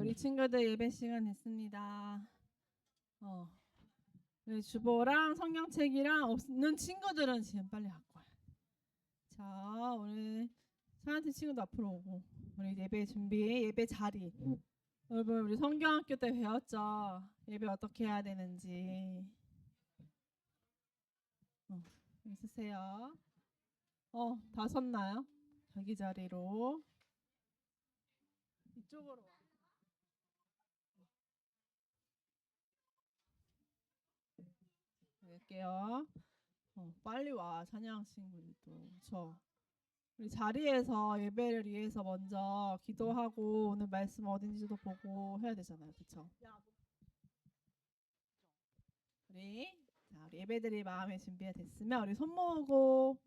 우리 친구들 예배 시간 됐습니다. 우리 주보랑 성경책이랑 없는 친구들은 지금 빨리 갖고 와요. 자, 오늘 사한테 친구도 앞으로 오고 우리 예배 준비, 예배 자리. 여러분 우리 성경학교 때 배웠죠? 예배 어떻게 해야 되는지. 있으세요? 다 섰나요? 자기 자리로. 이쪽으로 와. 갈게요. 빨리 와, 찬양 친구들도. 우리 자리에서 예배를 위해서 먼저 기도하고 오늘 말씀 어딘지도 보고 해야 되잖아요. 그쵸? 우리 예배드릴 마음의 준비가 됐으면 우리 손 모으고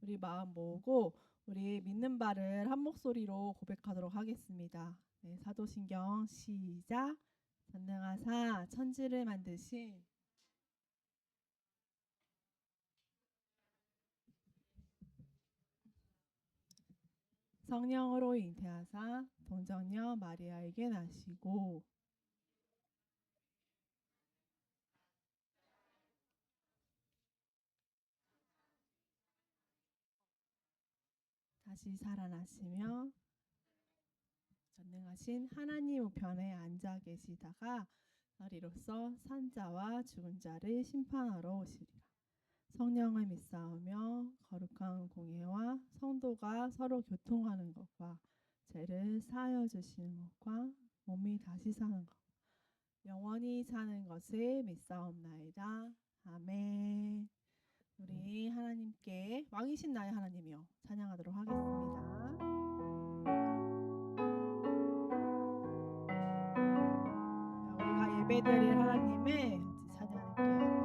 우리 마음 모으고 우리 믿는 바를 한 목소리로 고백하도록 하겠습니다. 네, 사도신경 시작. 전능하사 천지를 만드신 성령으로 잉태하사 동정녀 마리아에게 나시고 다시 살아나시며 전능하신 하나님 우편에 앉아 계시다가 너리로서 산자와 죽은 자를 심판하러 오시리라. 성령을 믿사오며 거룩한 공예와 성도가 서로 교통하는 것과 죄를 사하여 주시는 것과 몸이 다시 사는 것 영원히 사는 것을 믿사옵나이다. 아멘. 우리 하나님께 왕이신 나의 하나님이여 찬양하도록 하겠습니다. 우리가 예배드릴 하나님을 찬양할게요.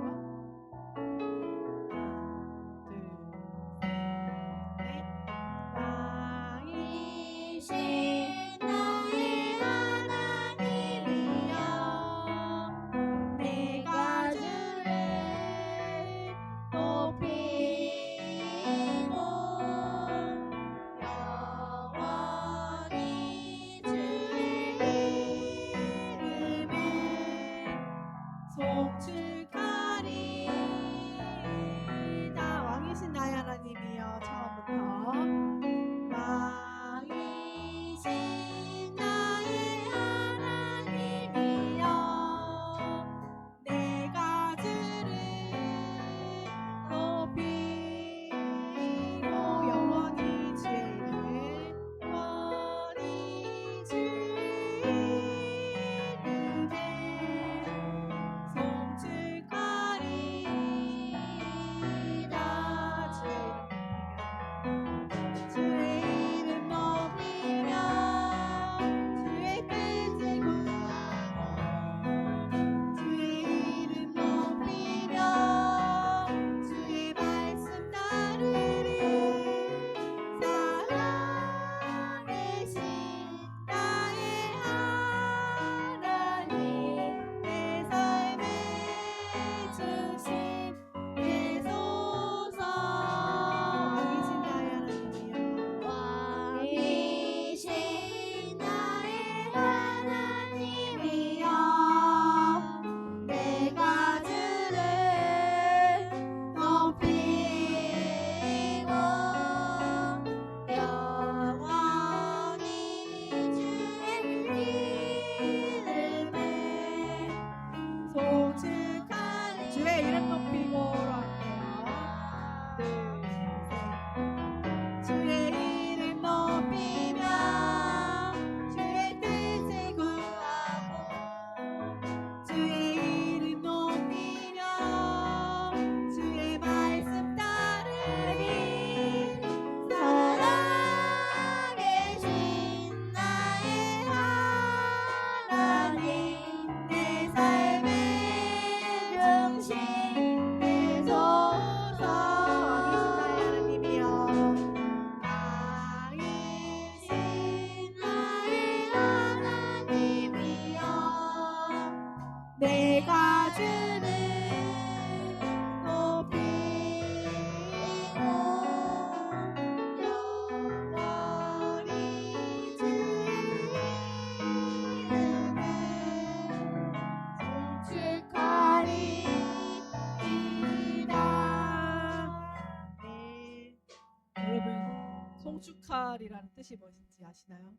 뜻이 무엇인지 아시나요?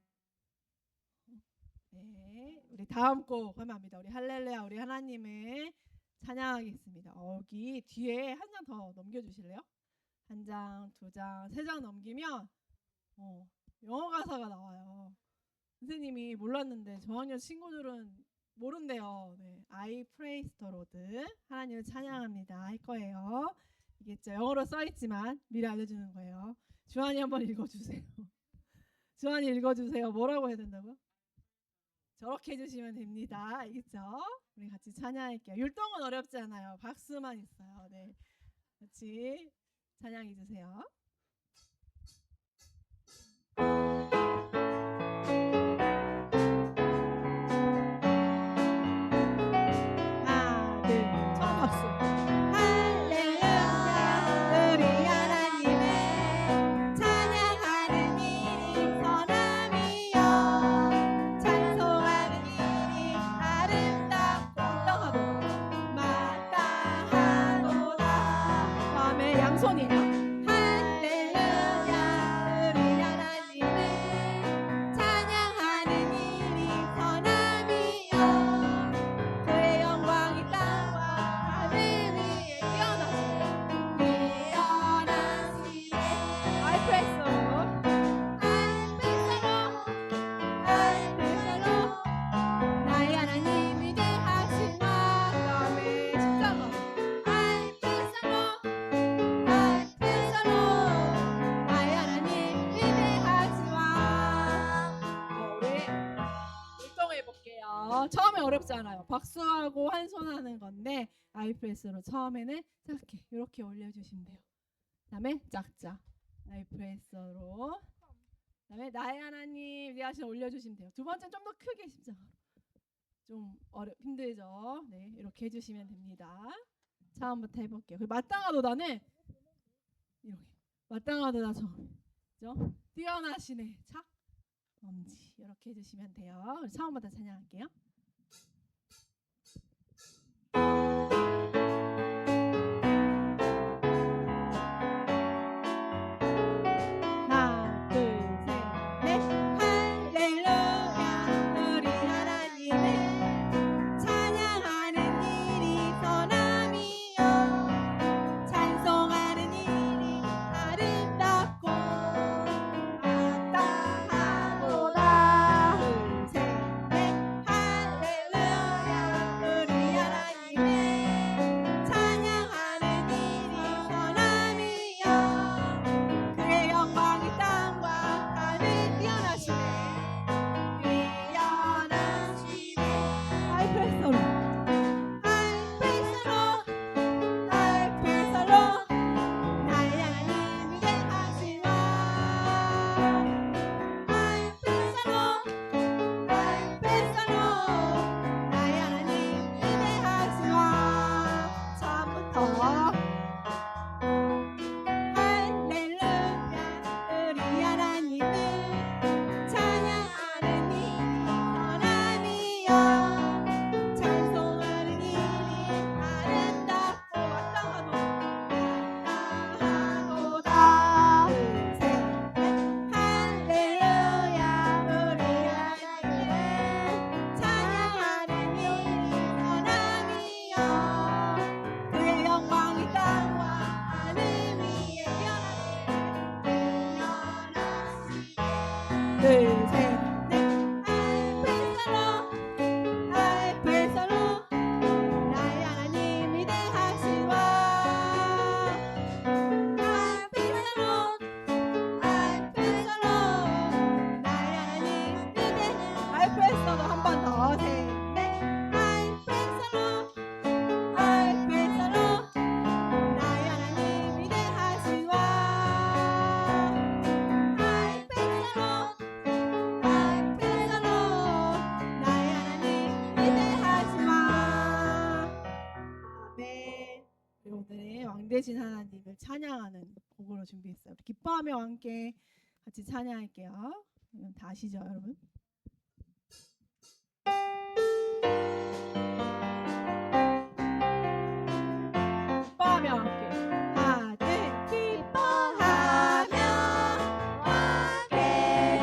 네, 우리 다음 곡 하면 합니다. 우리 할렐루야, 우리 하나님을 찬양하겠습니다. 여기 뒤에 한 장 더 넘겨주실래요? 한 장, 두 장, 세 장 넘기면 영어 가사가 나와요. 선생님이 몰랐는데 저학년 친구들은 모른대요. 네, I praise the Lord, 하나님을 찬양합니다 할 거예요. 이겠죠? 영어로 써있지만 미리 알려주는 거예요. 주한이 한번 읽어주세요. 주한이 읽어주세요. 뭐라고 해야 된다고요? 저렇게 해주시면 됩니다. 알겠죠? 우리 같이 찬양할게요. 율동은 어렵지 않아요. 박수만 있어요. 네, 같이 찬양해 주세요. 처음에 어렵지 않아요. 박수하고 한 손 하는 건데 아이프레스로 처음에는 짧게 이렇게 올려주시면 돼요. 그다음에 짝짝 아이프레스로, 그다음에 나의 하나님 네 하신 올려주시면 돼요. 두 번째는 좀 더 크게 십자가로. 좀 힘들죠? 네, 이렇게 해주시면 됩니다. 처음부터 해볼게요. 그리고 마땅하도다는 이렇게 마땅하도다 처음, 뛰어나시네 착 엄지 이렇게 해주시면 돼요. 처음부터 찬양할게요. 왕되신 하나님을 찬양하는 곡으로 준비했어요. 기뻐하며 함께 같이 찬양할게요. 다 아시죠, 여러분? 기뻐하며 함께. 하나, 둘, 기뻐하며 함께.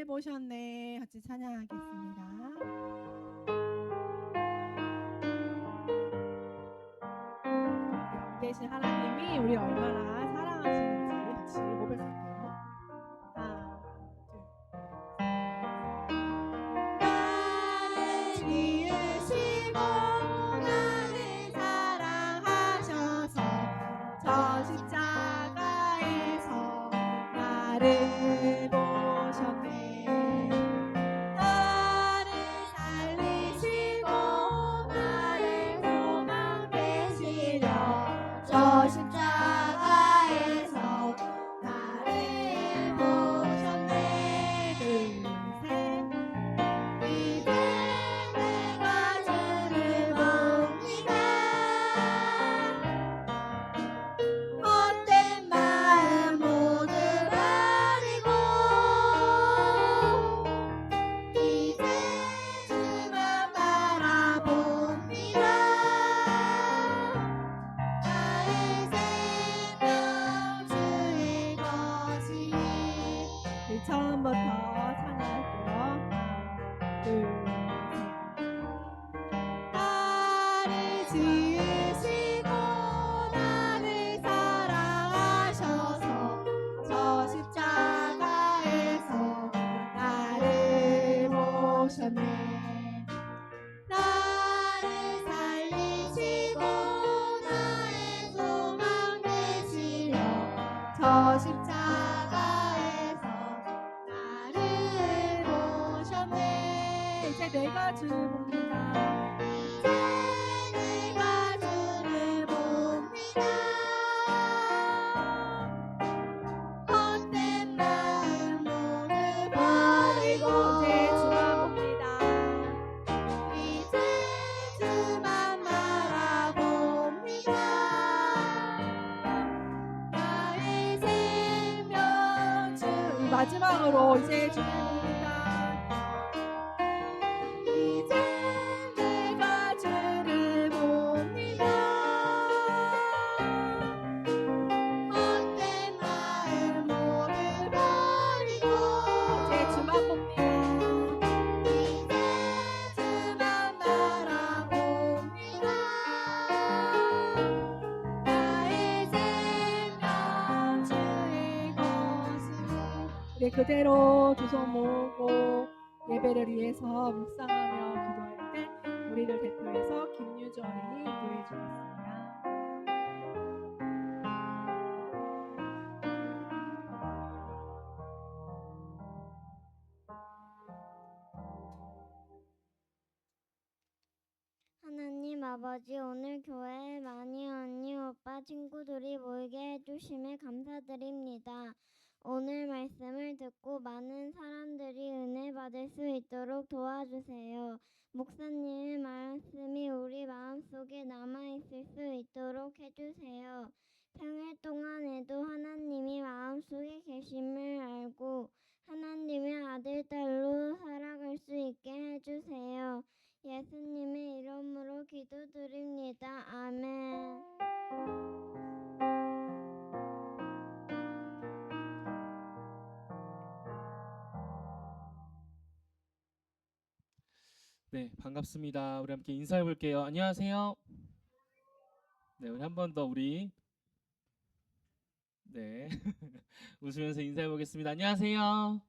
나를 보셨네. 같이 찬양하겠습니다. 우리 대신 하나님이 우리 얼마나 사랑하시는지 같이 고백할게요. 하나, 둘. 나를 지으시고 나를 사랑하셔서 저 십자가에서 나를 보셨네. 나를 살리시고 나를 소망 되시려 저 십자가에서 나를 보셨네. 둘, 셋. 이제 내가 주를 봅니다. 헛된 마음 모두 버리고 이제 주만 바라봅니다. 나의 생명 주의 것이니. 우리 처음부터 찬양할게요. 하나, 둘, 셋. 나를 지으시고 나를 사랑하셔서 저 십자가에서 나를 보셨네. 나를 살리시고 나의 소망 되시려 저 십자가에서 나를 보셨네. 이제 내가 주를 봅니다. 이제 내가 주를 봅니다. 헛된 마음 모두 버리고 이제 주만 봅니다. 이제 주만 바라봅니다. 나의 생명 주. 마지막으로 이제 주를 봅니다. 이제 내가 주를 봅니다. 헛된 마음 모두 버리고 이제 주만 봅니다. 이제 주만 바라봅니다. 나의 생명 주의 것이니. 우리 그대로 두 손 모으고 예배를 위해서 묵상하며 기도할 때 우리를 대표해서 김유주 어린이 기도해 주겠습니다. 하나님 아버지, 오늘 교회에 많이 언니, 오빠, 친구들이 모이게 해주심에 감사드립니다. 오늘 말씀을 듣고 많은 사람들이 은혜 받을 수 있도록 도와주세요. 목사님의 말씀이 우리 마음속에 남아있을 수 있도록 해주세요. 평일 동안에도 하나님이 마음속에 계심을 알고 하나님의 아들, 딸로 살아갈 수 있게 해주세요. 예수님의 이름으로 기도드립니다. 아멘. 네, 반갑습니다. 우리 함께 인사해 볼게요. 안녕하세요. 네, 우리 한 번 더 우리 네 웃으면서 인사해 보겠습니다. 안녕하세요.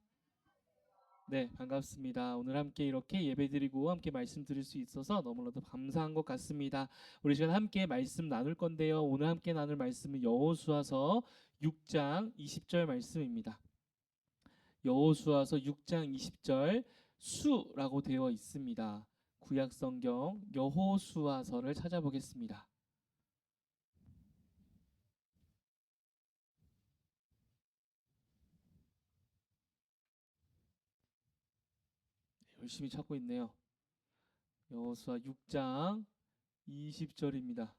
네, 반갑습니다. 오늘 함께 이렇게 예배드리고 함께 말씀 드릴 수 있어서 너무나도 감사한 것 같습니다. 우리 시간 함께 말씀 나눌 건데요. 오늘 함께 나눌 말씀은 여호수아서 6장 20절 말씀입니다. 여호수아서 6장 20절 수라고 되어 있습니다. 구약 성경 여호수아서를 찾아보겠습니다. 열심히 찾고 있네요. 여호수아 6장 20절입니다.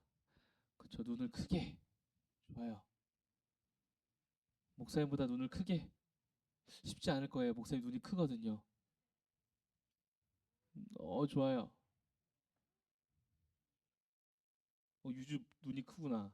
그쵸, 눈을 크게. 좋아요. 목사님보다 눈을 크게. 쉽지 않을 거예요. 목사님 눈이 크거든요. 좋아요. 유주 눈이 크구나.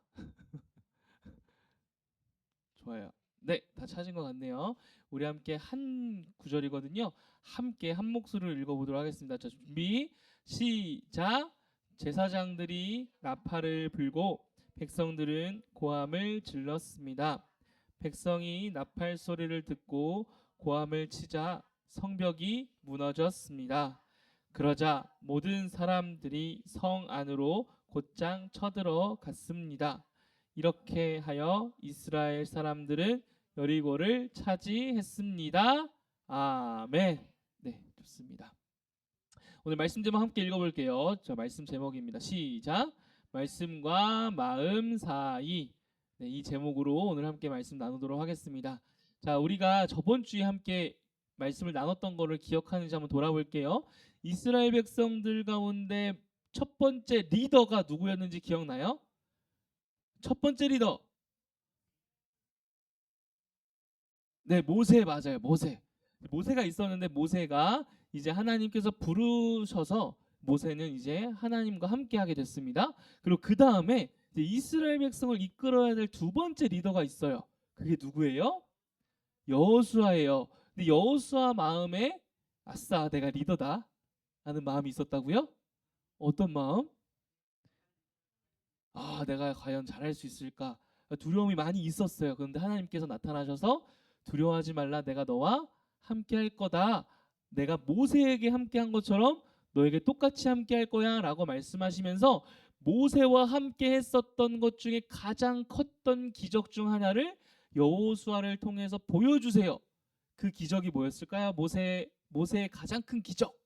좋아요. 네, 다 찾은 것 같네요. 우리 함께 한 구절이거든요. 함께 한 목소리로 읽어보도록 하겠습니다. 자, 준비, 시작. 제사장들이 나팔을 불고 백성들은 고함을 질렀습니다. 백성이 나팔 소리를 듣고 고함을 치자 성벽이 무너졌습니다. 그러자 모든 사람들이 성 안으로 곧장 쳐들어 갔습니다. 이렇게 하여 이스라엘 사람들은 여리고를 차지했습니다. 아멘. 네, 좋습니다. 오늘 말씀 제목 함께 읽어볼게요. 저 말씀 제목입니다. 시작. 말씀과 마음 사이. 네, 이 제목으로 오늘 함께 말씀 나누도록 하겠습니다. 자, 우리가 저번 주에 함께 말씀을 나눴던 거를 기억하는지 한번 돌아볼게요. 이스라엘 백성들 가운데 첫 번째 리더가 누구였는지 기억나요? 첫 번째 리더. 네, 모세 맞아요. 모세가 있었는데 모세가 이제 하나님께서 부르셔서 모세는 이제 하나님과 함께 하게 됐습니다. 그리고 그 다음에 이스라엘 백성을 이끌어야 될 두 번째 리더가 있어요. 그게 누구예요? 여호수아예요. 근데 여호수아 마음에 아싸 내가 리더다 하는 마음이 있었다고요? 어떤 마음? 아, 내가 과연 잘할 수 있을까? 두려움이 많이 있었어요. 그런데 하나님께서 나타나셔서 두려워하지 말라. 내가 너와 함께 할 거다. 내가 모세에게 함께 한 것처럼 너에게 똑같이 함께 할 거야 라고 말씀하시면서 모세와 함께 했었던 것 중에 가장 컸던 기적 중 하나를 여호수아를 통해서 보여주세요. 그 기적이 뭐였을까요? 모세의 가장 큰 기적.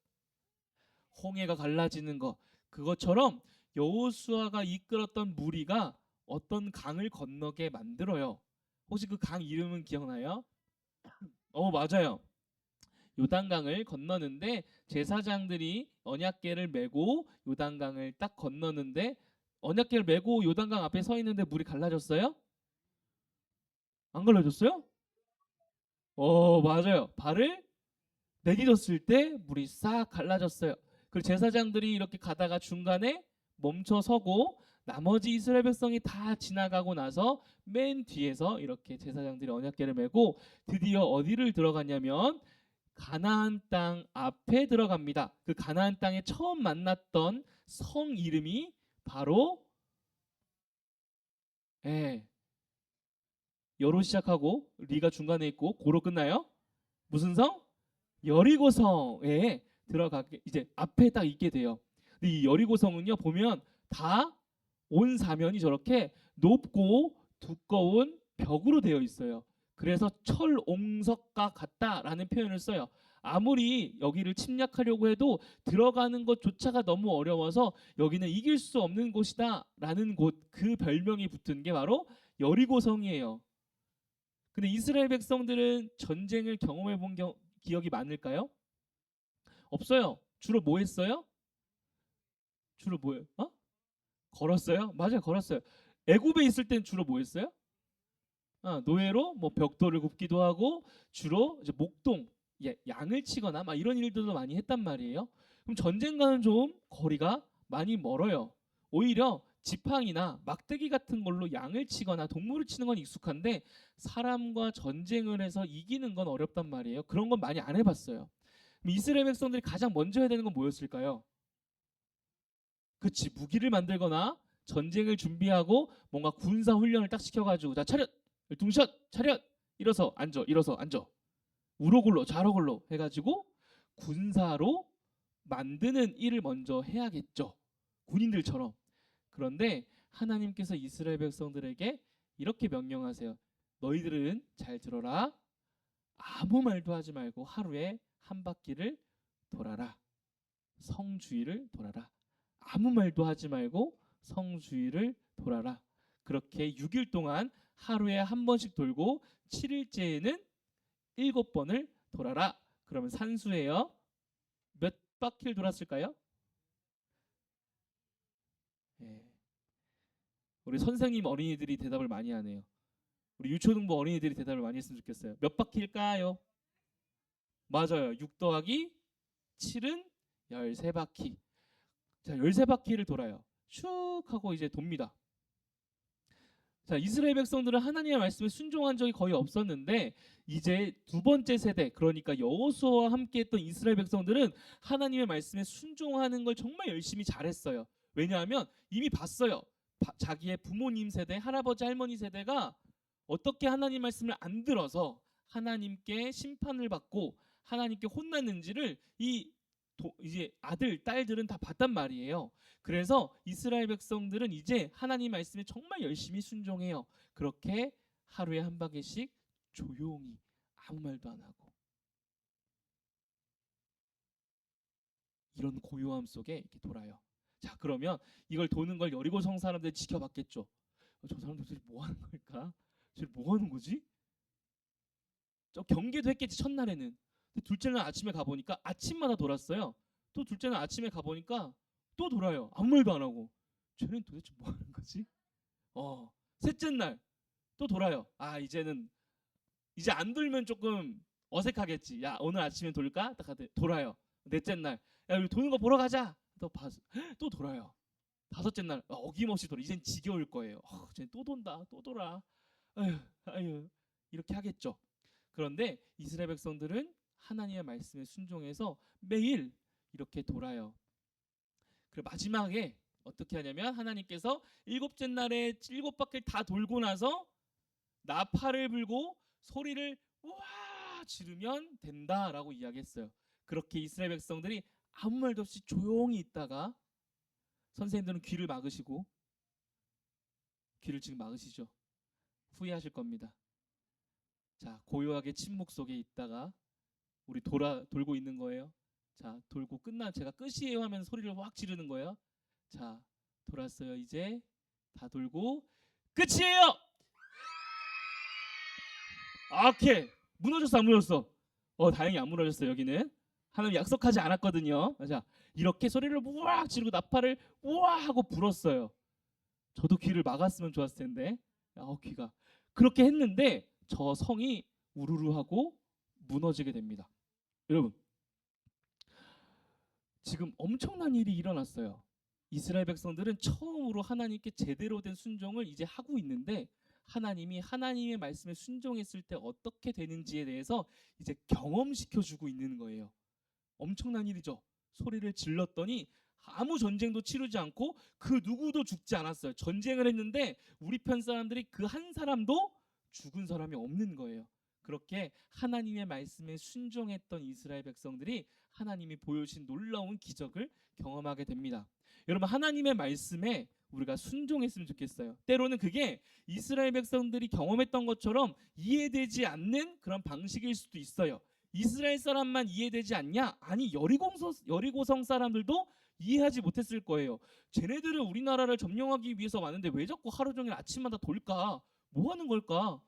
홍해가 갈라지는 것. 그것처럼 여호수아가 이끌었던 무리가 어떤 강을 건너게 만들어요. 혹시 그 강 이름은 기억나요? 맞아요. 요단강을 건너는데 제사장들이 언약궤를 메고 요단강을 딱 건너는데 언약궤를 메고 요단강 앞에 서 있는데 물이 갈라졌어요? 안 갈라졌어요? 맞아요. 발을 내딛었을 때 물이 싹 갈라졌어요. 그리고 제사장들이 이렇게 가다가 중간에 멈춰 서고 나머지 이스라엘 백성이 다 지나가고 나서 맨 뒤에서 이렇게 제사장들이 언약궤를 메고 드디어 어디를 들어갔냐면 가나안 땅 앞에 들어갑니다. 그 가나안 땅에 처음 만났던 성 이름이 바로 여로 시작하고 리가 중간에 있고 고로 끝나요. 무슨 성? 여리고성에 들어가게 이제 앞에 딱 있게 돼요. 근데 이 여리고성은요 보면 다 온 사면이 저렇게 높고 두꺼운 벽으로 되어 있어요. 그래서 철옹석과 같다라는 표현을 써요. 아무리 여기를 침략하려고 해도 들어가는 것조차가 너무 어려워서 여기는 이길 수 없는 곳이다라는 곳, 그 별명이 붙은 게 바로 여리고성이에요. 근데 이스라엘 백성들은 전쟁을 경험해 본 기억이 많을까요? 없어요. 주로 뭐 했어요? 주로 뭐예요? 걸었어요? 맞아요, 걸었어요. 애굽에 있을 땐 주로 뭐 했어요? 노예로 뭐 벽돌을 굽기도 하고 주로 이제 목동, 양을 치거나 막 이런 일들도 많이 했단 말이에요. 그럼 전쟁과는 좀 거리가 많이 멀어요. 오히려 지팡이나 막대기 같은 걸로 양을 치거나 동물을 치는 건 익숙한데 사람과 전쟁을 해서 이기는 건 어렵단 말이에요. 그런 건 많이 안 해봤어요. 그럼 이스라엘 백성들이 가장 먼저 해야 되는 건 뭐였을까요? 그치, 무기를 만들거나 전쟁을 준비하고 뭔가 군사 훈련을 딱 시켜가지고 자 차렷, 둥샷, 차렷, 일어서 앉아, 일어서 앉아, 우로굴로 좌로굴로 해가지고 군사로 만드는 일을 먼저 해야겠죠. 군인들처럼. 그런데 하나님께서 이스라엘 백성들에게 이렇게 명령하세요. 너희들은 잘 들어라. 아무 말도 하지 말고 하루에 한 바퀴를 돌아라. 성 주위를 돌아라. 아무 말도 하지 말고 성 주위를 돌아라. 그렇게 6일 동안 하루에 한 번씩 돌고 7일째에는 7번을 돌아라. 그러면 산수예요. 몇 바퀴를 돌았을까요? 우리 선생님 어린이들이 대답을 많이 하네요. 우리 유초등부 어린이들이 대답을 많이 했으면 좋겠어요. 몇 바퀴일까요? 맞아요. 6 더하기 7은 13바퀴. 자, 13바퀴를 돌아요. 슉 하고 이제 돕니다. 자, 이스라엘 백성들은 하나님의 말씀에 순종한 적이 거의 없었는데 이제 두 번째 세대, 그러니까 여호수아와 함께했던 이스라엘 백성들은 하나님의 말씀에 순종하는 걸 정말 열심히 잘했어요. 왜냐하면 이미 봤어요. 자기의 부모님 세대, 할아버지 할머니 세대가 어떻게 하나님 말씀을 안 들어서 하나님께 심판을 받고 하나님께 혼났는지를 이제 아들, 딸들은 다 봤단 말이에요. 그래서 이스라엘 백성들은 이제 하나님 말씀에 정말 열심히 순종해요. 그렇게 하루에 한 바퀴씩 조용히 아무 말도 안 하고 이런 고요함 속에 이렇게 돌아요. 자, 그러면 이걸 도는 걸 여리고성 사람들이 지켜봤겠죠. 저 사람들 도대체 뭐 하는 걸까? 저 뭐 하는 거지? 저 경계도 했겠지 첫날에는. 근데 둘째 날 아침에 가보니까 아침마다 돌았어요. 또 둘째 날 아침에 가보니까 또 돌아요. 아무 말도 안 하고. 쟤는 도대체 뭐 하는 거지? 셋째 날 또 돌아요. 아, 이제는 이제 안 돌면 조금 어색하겠지. 야, 오늘 아침에 돌까? 딱 돌아요. 넷째 날, 야, 우리 도는 거 보러 가자. 또 돌아요. 다섯째 날 어김없이 돌아. 이젠 지겨울 거예요. 쟤 또 돈다, 또 돌아. 아유, 아유, 이렇게 하겠죠. 그런데 이스라엘 백성들은 하나님의 말씀에 순종해서 매일 이렇게 돌아요. 그리고 마지막에 어떻게 하냐면 하나님께서 일곱째 날에 일곱 바퀴를 다 돌고 나서 나팔을 불고 소리를 와 지르면 된다라고 이야기했어요. 그렇게 이스라엘 백성들이 아무 말도 없이 조용히 있다가 선생님들은 귀를 막으시고 귀를 지금 막으시죠. 후회하실 겁니다. 자, 고요하게 침묵 속에 있다가 우리 돌고 있는 거예요. 자, 돌고 제가 끝이에요 하면 소리를 확 지르는 거예요. 자, 돌았어요. 이제 다 돌고 끝이에요. 오케이. 무너졌어, 안 무너졌어? 다행히 안 무너졌어. 여기는 하나님 약속하지 않았거든요. 자, 이렇게 소리를 우악 지르고 나팔을 우와 하고 불었어요. 저도 귀를 막았으면 좋았을 텐데. 귀가 그렇게 했는데 저 성이 우르르 하고 무너지게 됩니다. 여러분, 지금 엄청난 일이 일어났어요. 이스라엘 백성들은 처음으로 하나님께 제대로 된 순종을 이제 하고 있는데 하나님이 하나님의 말씀에 순종했을 때 어떻게 되는지에 대해서 이제 경험시켜 주고 있는 거예요. 엄청난 일이죠. 소리를 질렀더니 아무 전쟁도 치르지 않고 그 누구도 죽지 않았어요. 전쟁을 했는데 우리 편 사람들이 그 한 사람도 죽은 사람이 없는 거예요. 그렇게 하나님의 말씀에 순종했던 이스라엘 백성들이 하나님이 보여주신 놀라운 기적을 경험하게 됩니다. 여러분, 하나님의 말씀에 우리가 순종했으면 좋겠어요. 때로는 그게 이스라엘 백성들이 경험했던 것처럼 이해되지 않는 그런 방식일 수도 있어요. 이스라엘 사람만 이해되지 않냐? 아니, 여리고성 사람들도 이해하지 못했을 거예요. 쟤네들은 우리나라를 점령하기 위해서 왔는데 왜 자꾸 하루 종일 아침마다 돌까? 뭐 하는 걸까?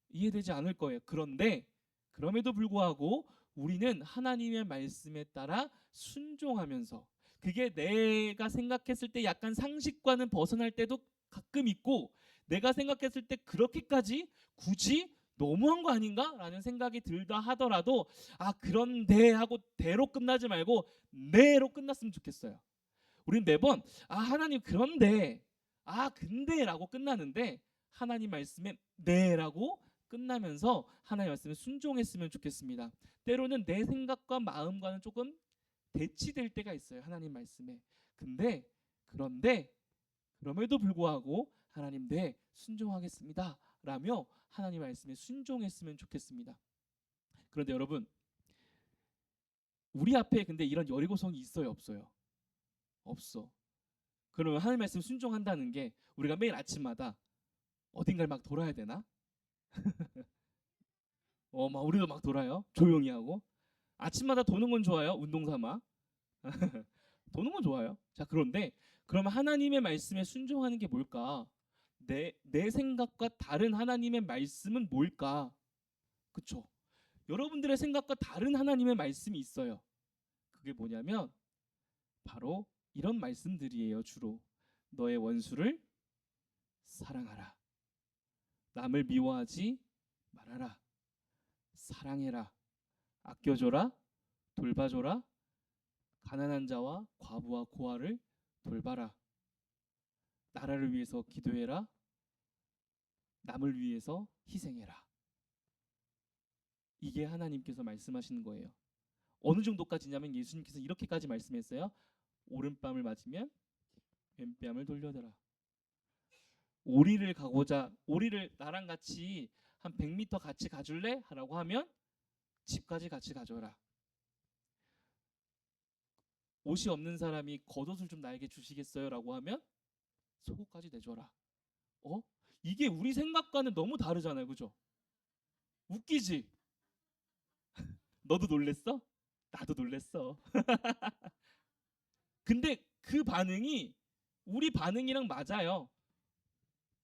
이해되지 않을 거예요. 그런데 그럼에도 불구하고 우리는 하나님의 말씀에 따라 순종하면서 그게 내가 생각했을 때 약간 상식과는 벗어날 때도 가끔 있고 내가 생각했을 때 그렇게까지 굳이 너무한 거 아닌가? 라는 생각이 들다 하더라도 그런데 하고 대로 끝나지 말고 네로 끝났으면 좋겠어요. 우린 매번 하나님 그런데 근데 라고 끝나는데 하나님 말씀에 네라고 끝나면서 하나님 말씀에 순종했으면 좋겠습니다. 때로는 내 생각과 마음과는 조금 대치될 때가 있어요. 하나님 말씀에. 그런데 그럼에도 불구하고 하나님 네 순종하겠습니다 라며 하나님 말씀에 순종했으면 좋겠습니다. 그런데 여러분, 우리 앞에 근데 이런 여리고성이 있어요, 없어요? 없어. 그러면 하나님 말씀 순종한다는 게 우리가 매일 아침마다 어딘가를 막 돌아야 되나? 우리도 막 돌아요. 조용히 하고. 아침마다 도는 건 좋아요. 운동 삼아. 도는 건 좋아요. 자, 그런데 그러면 하나님의 말씀에 순종하는 게 뭘까? 내 생각과 다른 하나님의 말씀은 뭘까? 그쵸? 여러분들의 생각과 다른 하나님의 말씀이 있어요. 그게 뭐냐면 바로 이런 말씀들이에요. 주로 너의 원수를 사랑하라. 남을 미워하지 말아라. 사랑해라. 아껴줘라. 돌봐줘라. 가난한 자와 과부와 고아를 돌봐라. 나라를 위해서 기도해라. 남을 위해서 희생해라. 이게 하나님께서 말씀하시는 거예요. 어느 정도까지냐면 예수님께서 이렇게까지 말씀했어요. 오른뺨을 맞으면 왼뺨을 돌려대라. 오리를 나랑 같이 한 100m 같이 가줄래? 라고 하면 집까지 같이 가줘라. 옷이 없는 사람이 겉옷을 좀 나에게 주시겠어요? 라고 하면 속옷까지 내줘라. 이게 우리 생각과는 너무 다르잖아요. 그죠? 웃기지? 너도 놀랬어? 나도 놀랬어. 근데 그 반응이 우리 반응이랑 맞아요.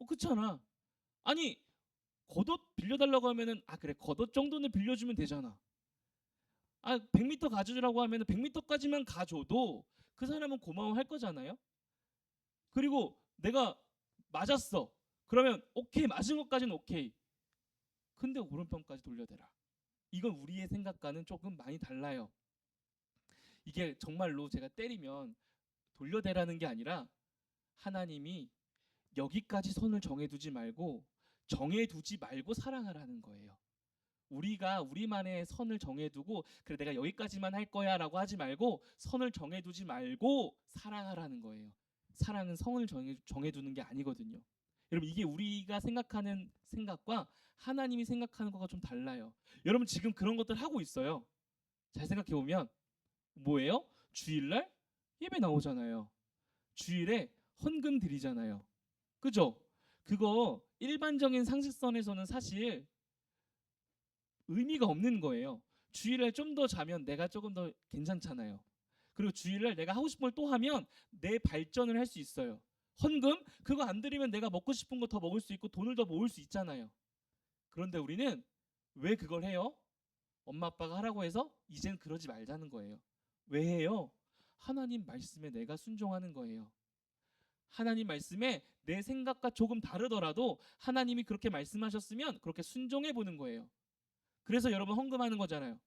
그렇잖아. 아니 겉옷 빌려달라고 하면은 그래 겉옷 정도는 빌려주면 되잖아. 100m 가져주라고 하면은 100m까지만 가줘도 그 사람은 고마워할 거잖아요. 그리고 내가 맞았어. 그러면 오케이, 맞은 것까지는 오케이. 근데 오른편까지 돌려대라. 이건 우리의 생각과는 조금 많이 달라요. 이게 정말로 제가 때리면 돌려대라는 게 아니라 하나님이 여기까지 선을 정해두지 말고 사랑하라는 거예요. 우리가 우리만의 선을 정해두고 그래 내가 여기까지만 할 거야 라고 하지 말고 선을 정해두지 말고 사랑하라는 거예요. 사랑은 성을 정해두는 게 아니거든요. 여러분 이게 우리가 생각하는 생각과 하나님이 생각하는 거가 좀 달라요. 여러분 지금 그런 것들 하고 있어요. 잘 생각해보면 뭐예요? 주일날 예배 나오잖아요. 주일에 헌금 드리잖아요. 그죠? 그거 일반적인 상식선에서는 사실 의미가 없는 거예요. 주일날 좀 더 자면 내가 조금 더 괜찮잖아요. 그리고 주일날 내가 하고 싶은 걸 또 하면 내 발전을 할 수 있어요. 헌금? 그거 안 드리면 내가 먹고 싶은 거 더 먹을 수 있고 돈을 더 모을 수 있잖아요. 그런데 우리는 왜 그걸 해요? 엄마 아빠가 하라고 해서 이젠 그러지 말자는 거예요. 왜 해요? 하나님 말씀에 내가 순종하는 거예요. 하나님 말씀에 내 생각과 조금 다르더라도 하나님이 그렇게 말씀하셨으면 그렇게 순종해 보는 거예요. 그래서 여러분 헌금하는 거잖아요.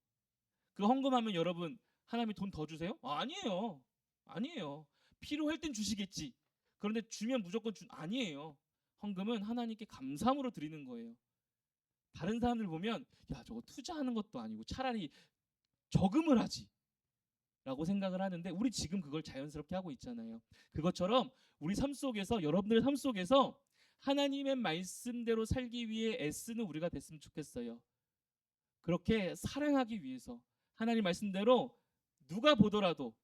그 헌금하면 여러분 하나님이 돈 더 주세요? 아니에요. 아니에요. 필요할 땐 주시겠지. 그런데 주면 무조건 아니에요. 헌금은 하나님께 감사함으로 드리는 거예요. 다른 사람들 보면 야 저거 투자하는 것도 아니고 차라리 저금을 하지 라고 생각을 하는데 우리 지금 그걸 자연스럽게 하고 있잖아요. 그것처럼 우리 삶 속에서 여러분들의 삶 속에서 하나님의 말씀대로 살기 위해 애쓰는 우리가 됐으면 좋겠어요. 그렇게 사랑하기 위해서 하나님 말씀대로 누가 보더라도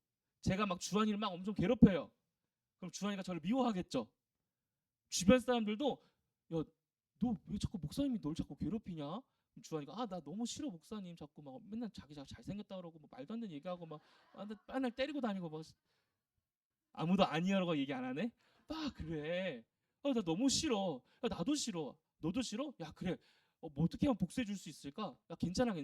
제가 막 주한이를 막 엄청 괴롭혀요. 그럼 주한이가 저를 미워하겠죠. 주변 사람들도 야 너 왜 자꾸 목사님이 널 자꾸 괴롭히냐? 주한이가 나 너무 싫어 목사님 자꾸 막 맨날 자기가 잘생겼다 그러고 뭐 말도 안 되는 얘기하고 막 맨날 때리고 다니고 막 아무도 아니야라고 얘기 안 하네? 그래. 나 너무 싫어. 야, 나도 싫어. 너도 싫어? 야 그래. 뭐 어떻게 하면 복수해 줄 수 있을까? 야 괜찮아.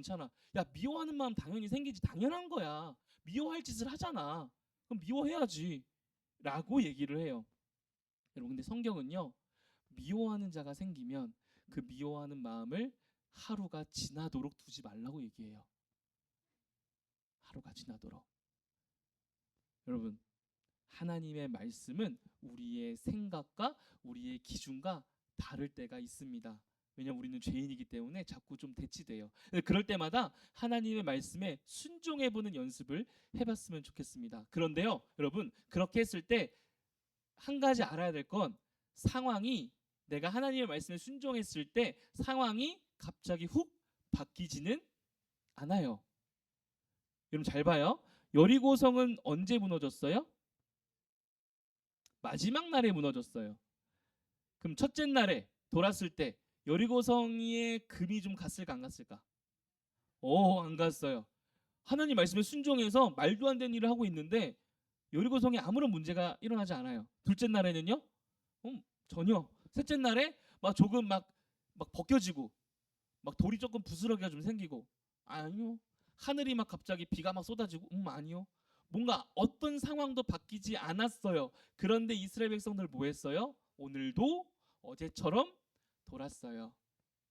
야 미워하는 마음 당연히 생기지. 당연한 거야. 미워할 짓을 하잖아. 그럼 미워해야지. 라고 얘기를 해요. 여러분 근데 성경은요. 미워하는 자가 생기면 그 미워하는 마음을 하루가 지나도록 두지 말라고 얘기해요. 하루가 지나도록. 여러분 하나님의 말씀은 우리의 생각과 우리의 기준과 다를 때가 있습니다. 왜냐하면 우리는 죄인이기 때문에 자꾸 좀 대치돼요. 그럴 때마다 하나님의 말씀에 순종해보는 연습을 해봤으면 좋겠습니다. 그런데요 여러분 그렇게 했을 때 한 가지 알아야 될 건 상황이 내가 하나님의 말씀에 순종했을 때 상황이 갑자기 훅 바뀌지는 않아요. 여러분 잘 봐요. 여리고성은 언제 무너졌어요? 마지막 날에 무너졌어요. 그럼 첫째 날에 돌았을 때 여리고성에 금이 좀 갔을까 안 갔을까? 안 갔어요. 하나님 말씀에 순종해서 말도 안 되는 일을 하고 있는데 여리고성에 아무런 문제가 일어나지 않아요. 둘째 날에는요? 전혀. 셋째 날에 막 조금 막 벗겨지고 막 돌이 조금 부스러기가 좀 생기고 아니요. 하늘이 막 갑자기 비가 막 쏟아지고 아니요. 뭔가 어떤 상황도 바뀌지 않았어요. 그런데 이스라엘 백성들 뭐 했어요? 오늘도 어제처럼 돌았어요.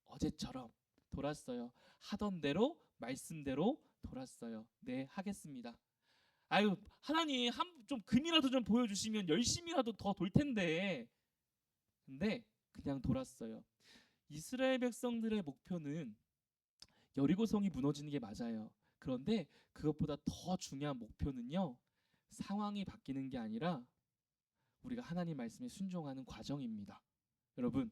어제처럼 돌았어요. 하던 대로 말씀대로 돌았어요. 네, 하겠습니다. 아유, 하나님 좀 금이라도 좀 보여주시면 열심히라도 더 돌 텐데. 근데 그냥 돌았어요. 이스라엘 백성들의 목표는 여리고성이 무너지는 게 맞아요. 그런데 그것보다 더 중요한 목표는요, 상황이 바뀌는 게 아니라 우리가 하나님 말씀에 순종하는 과정입니다. 여러분,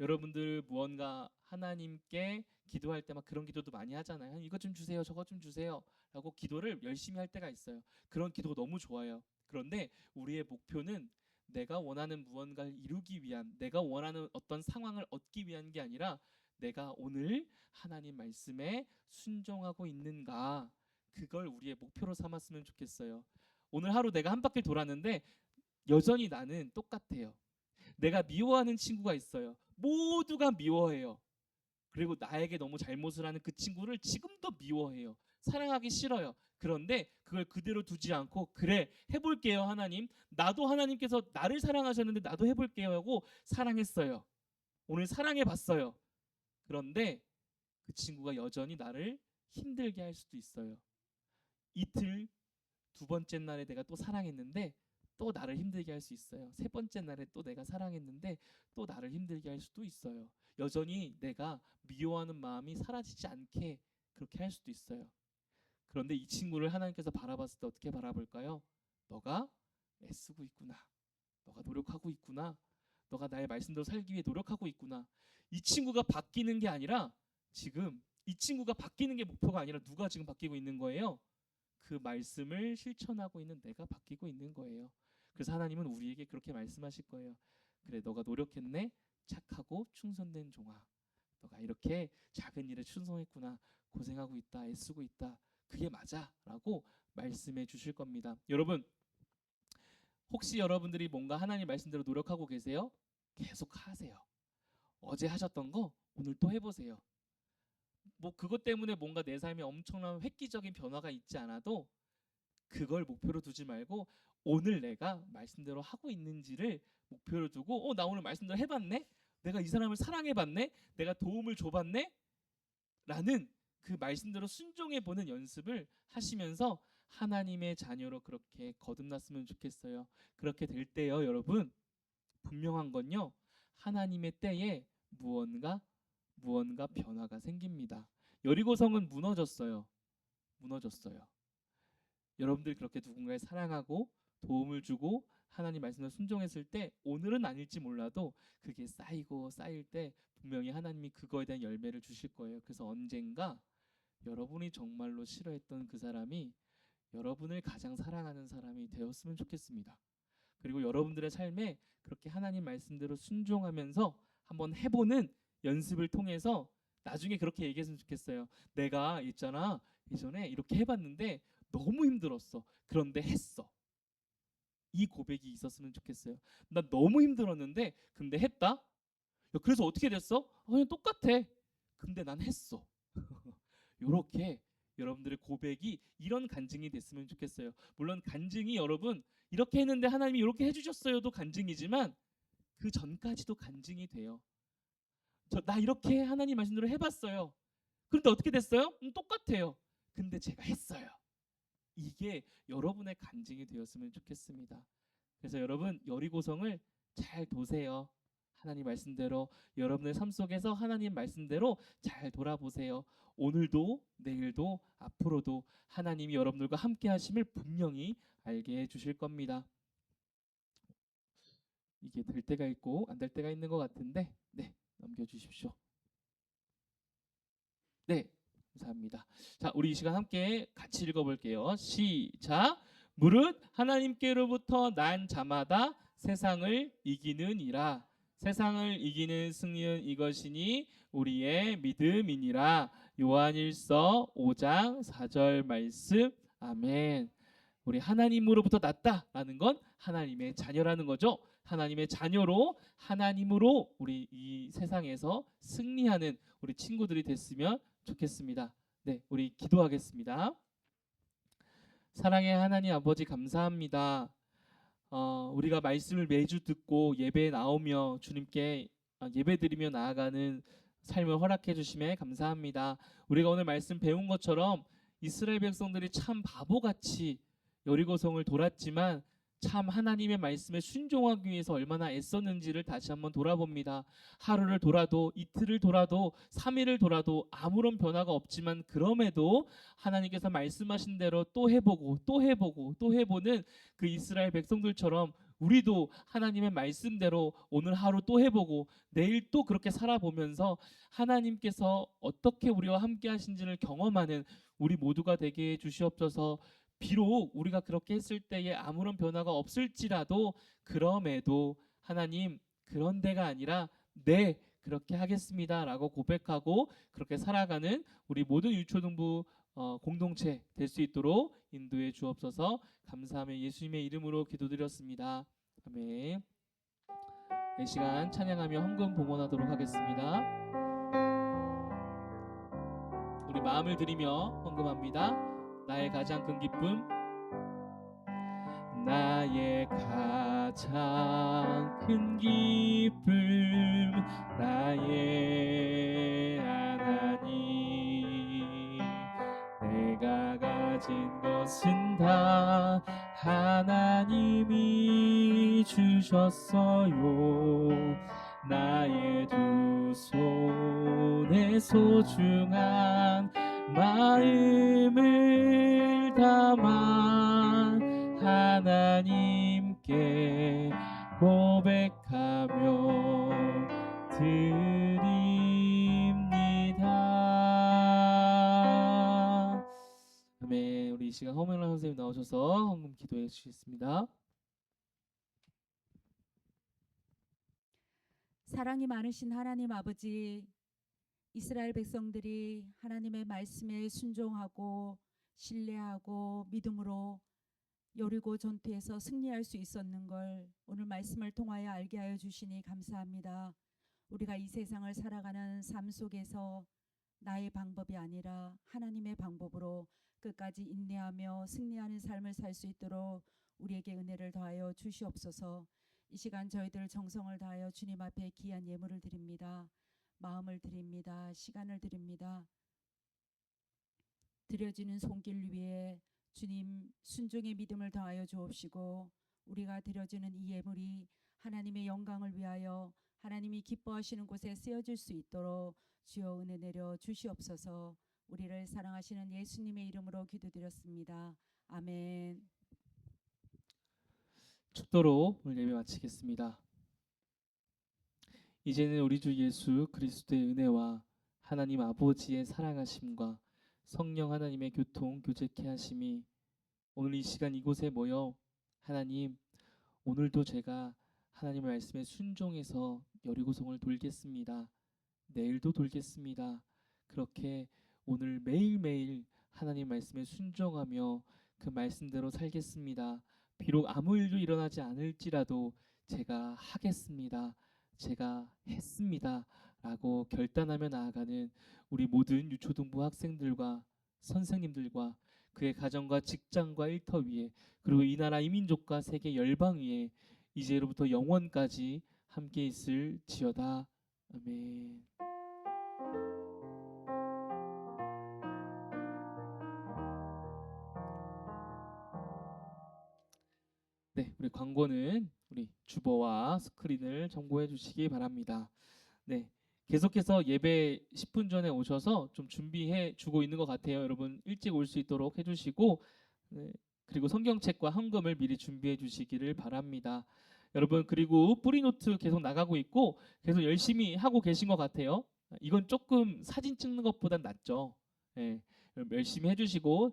여러분들 무언가 하나님께 기도할 때 막 그런 기도도 많이 하잖아요. 이것 좀 주세요, 저것 좀 주세요 라고 기도를 열심히 할 때가 있어요. 그런 기도가 너무 좋아요. 그런데 우리의 목표는 내가 원하는 무언가를 이루기 위한, 내가 원하는 어떤 상황을 얻기 위한 게 아니라 내가 오늘 하나님 말씀에 순종하고 있는가, 그걸 우리의 목표로 삼았으면 좋겠어요. 오늘 하루 내가 한 바퀴 돌았는데 여전히 나는 똑같아요. 내가 미워하는 친구가 있어요. 모두가 미워해요. 그리고 나에게 너무 잘못을 하는 그 친구를 지금도 미워해요. 사랑하기 싫어요. 그런데 그걸 그대로 두지 않고, 그래 해볼게요 하나님, 나도 하나님께서 나를 사랑하셨는데 나도 해볼게요 하고 사랑했어요. 오늘 사랑해봤어요. 그런데 그 친구가 여전히 나를 힘들게 할 수도 있어요. 이틀, 두 번째 날에 내가 또 사랑했는데 또 나를 힘들게 할 수 있어요. 세 번째 날에 또 내가 사랑했는데 또 나를 힘들게 할 수도 있어요. 여전히 내가 미워하는 마음이 사라지지 않게 그렇게 할 수도 있어요. 그런데 이 친구를 하나님께서 바라봤을 때 어떻게 바라볼까요? 너가 애쓰고 있구나. 너가 노력하고 있구나. 너가 나의 말씀대로 살기 위해 노력하고 있구나. 이 친구가 바뀌는 게 아니라, 지금 이 친구가 바뀌는 게 목표가 아니라 누가 지금 바뀌고 있는 거예요? 그 말씀을 실천하고 있는 내가 바뀌고 있는 거예요. 그래서 하나님은 우리에게 그렇게 말씀하실 거예요. 그래, 너가 노력했네. 착하고 충성된 종아. 너가 이렇게 작은 일에 충성했구나. 고생하고 있다. 애쓰고 있다. 그게 맞아 라고 말씀해 주실 겁니다. 여러분, 혹시 여러분들이 뭔가 하나님 말씀대로 노력하고 계세요? 계속 하세요. 어제 하셨던 거 오늘 또 해보세요. 뭐 그것 때문에 뭔가 내 삶에 엄청난 획기적인 변화가 있지 않아도 그걸 목표로 두지 말고, 오늘 내가 말씀대로 하고 있는지를 목표로 두고, 나 오늘 말씀대로 해봤네? 내가 이 사람을 사랑해봤네? 내가 도움을 줘봤네? 라는 그 말씀대로 순종해보는 연습을 하시면서 하나님의 자녀로 그렇게 거듭났으면 좋겠어요. 그렇게 될 때요, 여러분, 분명한 건요, 하나님의 때에 무언가 변화가 생깁니다. 여리고성은 무너졌어요. 여러분들이 그렇게 누군가를 사랑하고 도움을 주고 하나님 말씀을 순종했을 때, 오늘은 아닐지 몰라도 그게 쌓일 때 분명히 하나님이 그거에 대한 열매를 주실 거예요. 그래서 언젠가 여러분이 정말로 싫어했던 그 사람이 여러분을 가장 사랑하는 사람이 되었으면 좋겠습니다. 그리고 여러분들의 삶에 그렇게 하나님 말씀대로 순종하면서 한번 해보는 연습을 통해서 나중에 그렇게 얘기했으면 좋겠어요. 내가 있잖아, 예전에 이렇게 해봤는데 너무 힘들었어. 그런데 했어. 이 고백이 있었으면 좋겠어요. 나 너무 힘들었는데 근데 했다? 야, 그래서 어떻게 됐어? 그냥 똑같아. 근데 난 했어. 요렇게 여러분들의 고백이 이런 간증이 됐으면 좋겠어요. 물론 간증이, 여러분 이렇게 했는데 하나님이 이렇게 해주셨어요도 간증이지만 그 전까지도 간증이 돼요. 나 이렇게 하나님 말씀대로 해봤어요. 그런데 어떻게 됐어요? 똑같아요. 근데 제가 했어요. 이게 여러분의 간증이 되었으면 좋겠습니다. 그래서 여러분, 여리고성을 잘 도세요. 하나님 말씀대로 여러분의 삶 속에서 하나님 말씀대로 잘 돌아보세요. 오늘도 내일도 앞으로도 하나님이 여러분들과 함께 하심을 분명히 알게 해주실 겁니다. 이게 될 때가 있고 안 될 때가 있는 것 같은데, 네, 넘겨주십시오. 네, 감사합니다. 자, 우리 이 시간 함께 같이 읽어볼게요. 시작. 무릇 하나님께로부터 난 자마다 세상을 이기느니라. 세상을 이기는 승리는 이것이니 우리의 믿음이니라. 요한일서 5장 4절 말씀. 아멘. 우리 하나님으로부터 났다라는 건 하나님의 자녀라는 거죠. 하나님의 자녀로, 하나님으로 우리 이 세상에서 승리하는 우리 친구들이 됐으면 좋겠습니다. 네, 우리 기도하겠습니다. 사랑의 하나님 아버지, 감사합니다. 우리가 말씀을 매주 듣고 예배에 나오며 주님께 예배드리며 나아가는 삶을 허락해 주심에 감사합니다. 우리가 오늘 말씀 배운 것처럼 이스라엘 백성들이 참 바보같이 여리고성을 돌았지만 참 하나님의 말씀에 순종하기 위해서 얼마나 애썼는지를 다시 한번 돌아봅니다. 하루를 돌아도 이틀을 돌아도 3일을 돌아도 아무런 변화가 없지만 그럼에도 하나님께서 말씀하신 대로 또 해보고 또 해보고 또 해보는 그 이스라엘 백성들처럼 우리도 하나님의 말씀대로 오늘 하루 또 해보고 내일 또 그렇게 살아보면서 하나님께서 어떻게 우리와 함께 하신지를 경험하는 우리 모두가 되게 해 주시옵소서. 비록 우리가 그렇게 했을 때에 아무런 변화가 없을지라도 그럼에도 하나님 그런 데가 아니라 네 그렇게 하겠습니다라고 고백하고 그렇게 살아가는 우리 모든 유초등부 공동체 될 수 있도록 인도해 주옵소서. 감사하며 예수님의 이름으로 기도드렸습니다. 아멘. 이 시간 찬양하며 헌금 봉헌하도록 하겠습니다. 우리 마음을 들이며 헌금합니다. 나의 가장 큰 기쁨, 나의 가장 큰 기쁨, 나의 하나님. 내가 가진 것은 다 하나님이 주셨어요. 나의 두 손에 소중한 마음을 담아 하나님께 고백하며 드립니다. 아멘. 우리 이 시간 허명란 선생님 나오셔서 헌금 기도해 주시겠습니다. 사랑이 많으신 하나님 아버지, 이스라엘 백성들이 하나님의 말씀에 순종하고 신뢰하고 믿음으로 여리고 전투에서 승리할 수 있었는 걸 오늘 말씀을 통하여 알게 하여 주시니 감사합니다. 우리가 이 세상을 살아가는 삶 속에서 나의 방법이 아니라 하나님의 방법으로 끝까지 인내하며 승리하는 삶을 살 수 있도록 우리에게 은혜를 더하여 주시옵소서. 이 시간 저희들 정성을 다하여 주님 앞에 귀한 예물을 드립니다. 마음을 드립니다. 시간을 드립니다. 드려지는 손길 위에 주님 순종의 믿음을 더하여 주옵시고 우리가 드려지는 이 예물이 하나님의 영광을 위하여 하나님이 기뻐하시는 곳에 쓰여질 수 있도록 주여 은혜 내려 주시옵소서. 우리를 사랑하시는 예수님의 이름으로 기도드렸습니다. 아멘. 축도로 오늘 예배 마치겠습니다. 이제는 우리 주 예수 그리스도의 은혜와 하나님 아버지의 사랑하심과 성령 하나님의 교통 교제케 하심이 오늘 이 시간 이곳에 모여 하나님 오늘도 제가 하나님의 말씀에 순종해서 여리고성을 돌겠습니다. 내일도 돌겠습니다. 그렇게 오늘 매일매일 하나님 말씀에 순종하며 그 말씀대로 살겠습니다. 비록 아무 일도 일어나지 않을지라도 제가 하겠습니다. 제가 했습니다. 라고 결단하며 나아가는 우리 모든 유초등부 학생들과 선생님들과 그의 가정과 직장과 일터 위에 그리고 이 나라 이 민족과 세계 열방 위에 이제로부터 영원까지 함께 있을지어다. 아멘. 네, 우리 광고는 우리 주보와 스크린을 참고해 주시기 바랍니다. 네, 계속해서 예배 10분 전에 오셔서 좀 준비해 주고 있는 것 같아요. 여러분 일찍 올 수 있도록 해주시고 네, 그리고 성경책과 헌금을 미리 준비해 주시기를 바랍니다. 여러분 그리고 뿌리노트 계속 나가고 있고 계속 열심히 하고 계신 것 같아요. 이건 조금 사진 찍는 것보단 낫죠. 네, 열심히 해주시고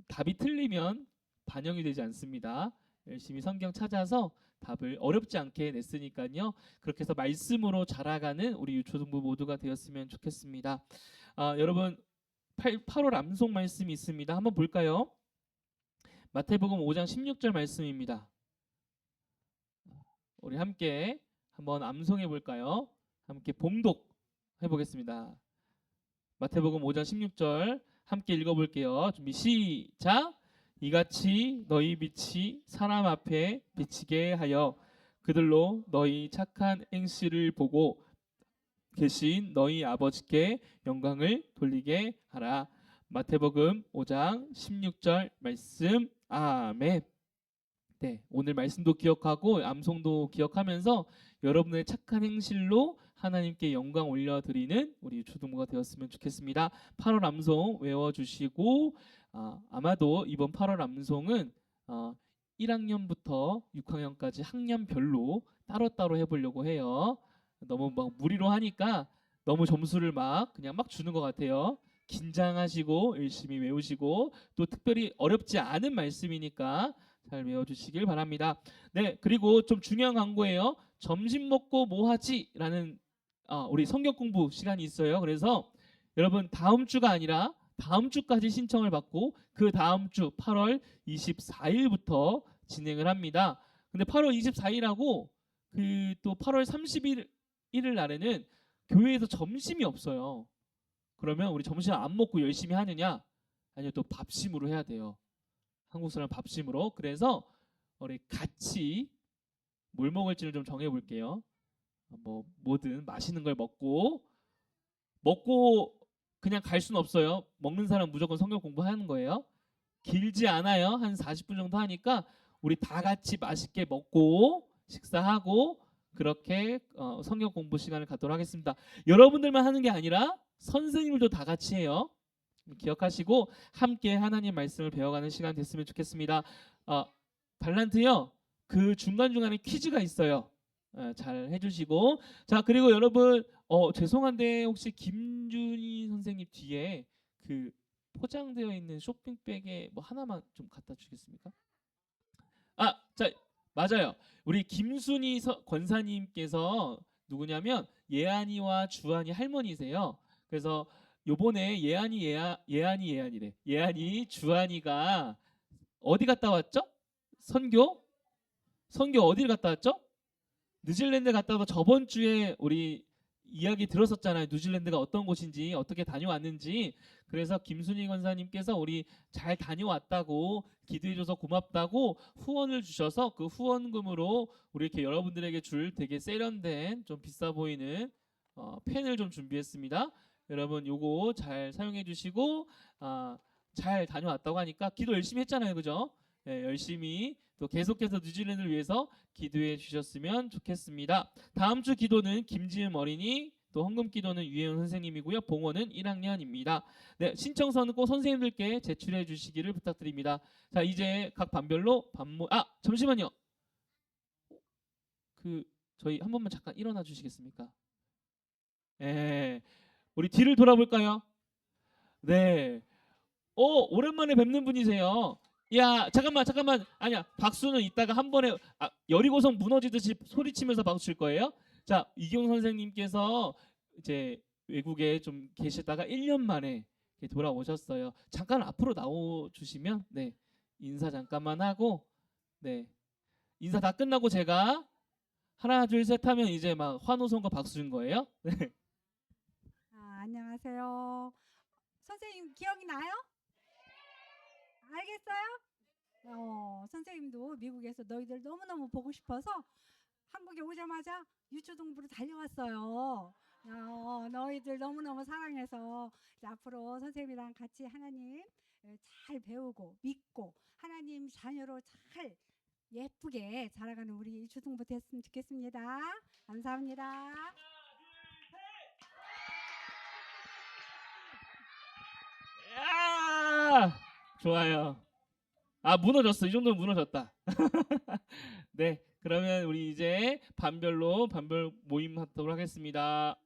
답이 틀리면 반영이 되지 않습니다. 열심히 성경 찾아서 답을 어렵지 않게 냈으니까요. 그렇게 해서 말씀으로 자라가는 우리 유초등부 모두가 되었으면 좋겠습니다. 여러분 8월 암송 말씀이 있습니다. 한번 볼까요? 마태복음 5장 16절 말씀입니다. 우리 함께 한번 암송해 볼까요? 함께 봉독 해보겠습니다. 마태복음 5장 16절 함께 읽어볼게요. 준비 시작! 이같이 너희 빛이 사람 앞에 비치게 하여 그들로 너희 착한 행실을 보고 계신 너희 아버지께 영광을 돌리게 하라. 마태복음 5장 16절 말씀. 아멘. 네, 오늘 말씀도 기억하고 암송도 기억하면서 여러분의 착한 행실로 하나님께 영광 올려드리는 우리 초등부가 되었으면 좋겠습니다. 8월 암송 외워주시고 아마도 이번 8월 암송은 1학년부터 6학년까지 학년별로 따로따로 해보려고 해요. 너무 막 무리로 하니까 너무 점수를 막 그냥 막 주는 것 같아요. 긴장하시고 열심히 외우시고 또 특별히 어렵지 않은 말씀이니까 잘 외워주시길 바랍니다. 네, 그리고 좀 중요한 광고예요. 점심 먹고 뭐 하지? 라는 우리 성경 공부 시간이 있어요. 그래서 여러분 다음 주가 아니라 다음 주까지 신청을 받고 그 다음 주 8월 24일부터 진행을 합니다. 근데 8월 24일하고 그 또 8월 31일 날에는 교회에서 점심이 없어요. 그러면 우리 점심 안 먹고 열심히 하느냐? 아니요, 또 밥심으로 해야 돼요. 한국 사람 밥심으로. 그래서 우리 같이 뭘 먹을지를 좀 정해 볼게요. 뭐든 맛있는 걸 먹고 그냥 갈 수는 없어요. 먹는 사람 무조건 성경 공부하는 거예요. 길지 않아요. 한 40분 정도 하니까 우리 다 같이 맛있게 먹고 식사하고 그렇게 성경 공부 시간을 갖도록 하겠습니다. 여러분들만 하는 게 아니라 선생님들도 다 같이 해요. 기억하시고 함께 하나님 말씀을 배워가는 시간 됐으면 좋겠습니다. 발란트요. 그 중간중간에 퀴즈가 있어요. 잘 해주시고 자 그리고 여러분 죄송한데 혹시 김준희 선생님 뒤에 그 포장되어 있는 쇼핑백에 뭐 하나만 좀 갖다 주겠습니까? 자 맞아요. 우리 김순희 권사님께서 누구냐면 예안이와 주안이 할머니세요. 그래서 요번에 예안이 주안이가 어디 갔다 왔죠? 선교 어디를 갔다 왔죠? 뉴질랜드 갔다 와서 저번 주에 우리 이야기 들었었잖아요. 뉴질랜드가 어떤 곳인지 어떻게 다녀왔는지. 그래서 김순희 권사님께서 우리 잘 다녀왔다고 기도해줘서 고맙다고 후원을 주셔서 그 후원금으로 우리 이렇게 여러분들에게 줄 되게 세련된 좀 비싸 보이는 펜을 좀 준비했습니다. 여러분 요거 잘 사용해 주시고 잘 다녀왔다고 하니까 기도 열심히 했잖아요. 그죠? 네, 열심히 또 계속해서 뉴질랜드를 위해서 기도해 주셨으면 좋겠습니다. 다음 주 기도는 김지은 어린이, 또 헌금 기도는 유혜연 선생님이고요. 봉헌은 1학년입니다. 네, 신청서는 꼭 선생님들께 제출해 주시기를 부탁드립니다. 자, 이제 각 반별로 잠시만요. 저희 한 번만 잠깐 일어나 주시겠습니까? 우리 뒤를 돌아볼까요? 네. 오랜만에 뵙는 분이세요. 야, 잠깐만. 아니야. 박수는 이따가 한 번에 여리고성 무너지듯이 소리치면서 박수 칠 거예요. 자, 이경 선생님께서 이제 외국에 좀 계시다가 1년 만에 돌아오셨어요. 잠깐 앞으로 나오 주시면 네. 인사 잠깐만 하고 네. 인사 다 끝나고 제가 하나 둘 셋 하면 이제 막 환호성과 박수 준 거예요. 네. 안녕하세요. 선생님 기억이 나요? 알겠어요? 선생님도 미국에서 너희들 너무너무 보고 싶어서 한국에 오자마자 유초동부로 달려왔어요. 너희들 너무너무 사랑해서 이제 앞으로 선생님이랑 같이 하나님 잘 배우고 믿고 하나님 자녀로 잘 예쁘게 자라가는 우리 유초동부 됐으면 좋겠습니다. 감사합니다. 좋아요. 무너졌어. 이 정도면 무너졌다. 네, 그러면 우리 이제 반별 모임 하도록 하겠습니다.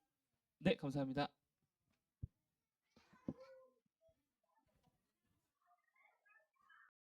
네, 감사합니다.